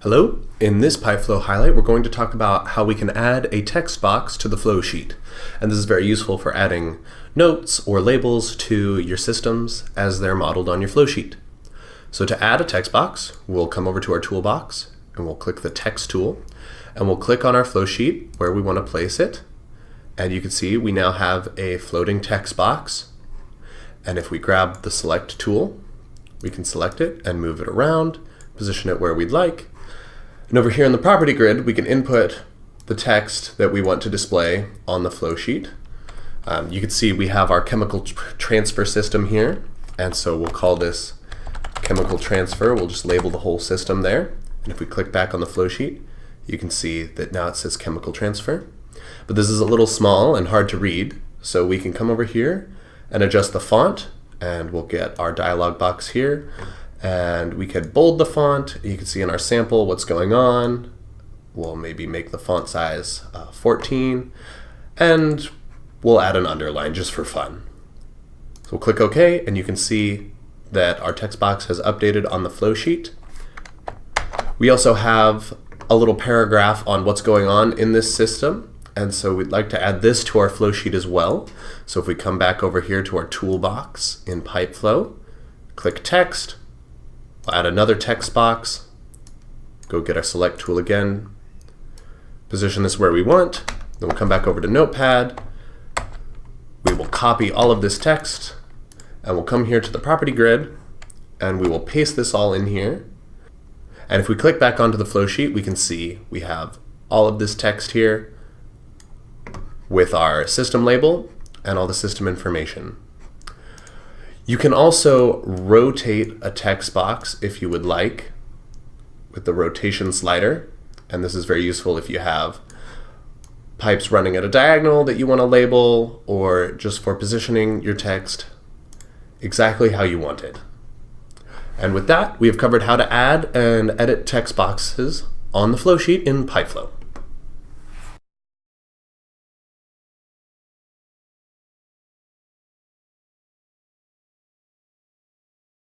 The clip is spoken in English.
Hello, in this PyFlow highlight we're going to talk about how we can add a text box to the flow sheet. And this is very useful for adding notes or labels to your systems as they're modeled on your flow sheet. So to add a text box, we'll come over to our toolbox and we'll click the text tool and we'll click on our flow sheet where we want to place it. And you can see we now have a floating text box. And if we grab the select tool, we can select it and move it around, position it where we'd like. And over here in the property grid, we can input the text that we want to display on the flow sheet. You can see we have our chemical transfer system here. And so we'll call this chemical transfer. We'll just label the whole system there. And if we click back on the flow sheet, you can see that now it says chemical transfer. But this is a little small and hard to read. So we can come over here and adjust the font. And we'll get our dialog box here. And we could bold the font. You can see in our sample what's going on. We'll maybe make the font size 14. And we'll add an underline just for fun. So we'll click OK, and you can see that our text box has updated on the flow sheet. We also have a little paragraph on what's going on in this system. And so we'd like to add this to our flow sheet as well. So if we come back over here to our toolbox in PipeFlow, click text, we'll add another text box, go get our select tool again, position this where we want, then we'll come back over to Notepad, we will copy all of this text, and we'll come here to the property grid, and we will paste this all in here. And if we click back onto the flow sheet, we can see we have all of this text here with our system label and all the system information. You can also rotate a text box if you would like with the rotation slider, and this is very useful if you have pipes running at a diagonal that you want to label, or just for positioning your text exactly how you want it. And with that, we have covered how to add and edit text boxes on the flow sheet in PipeFlow.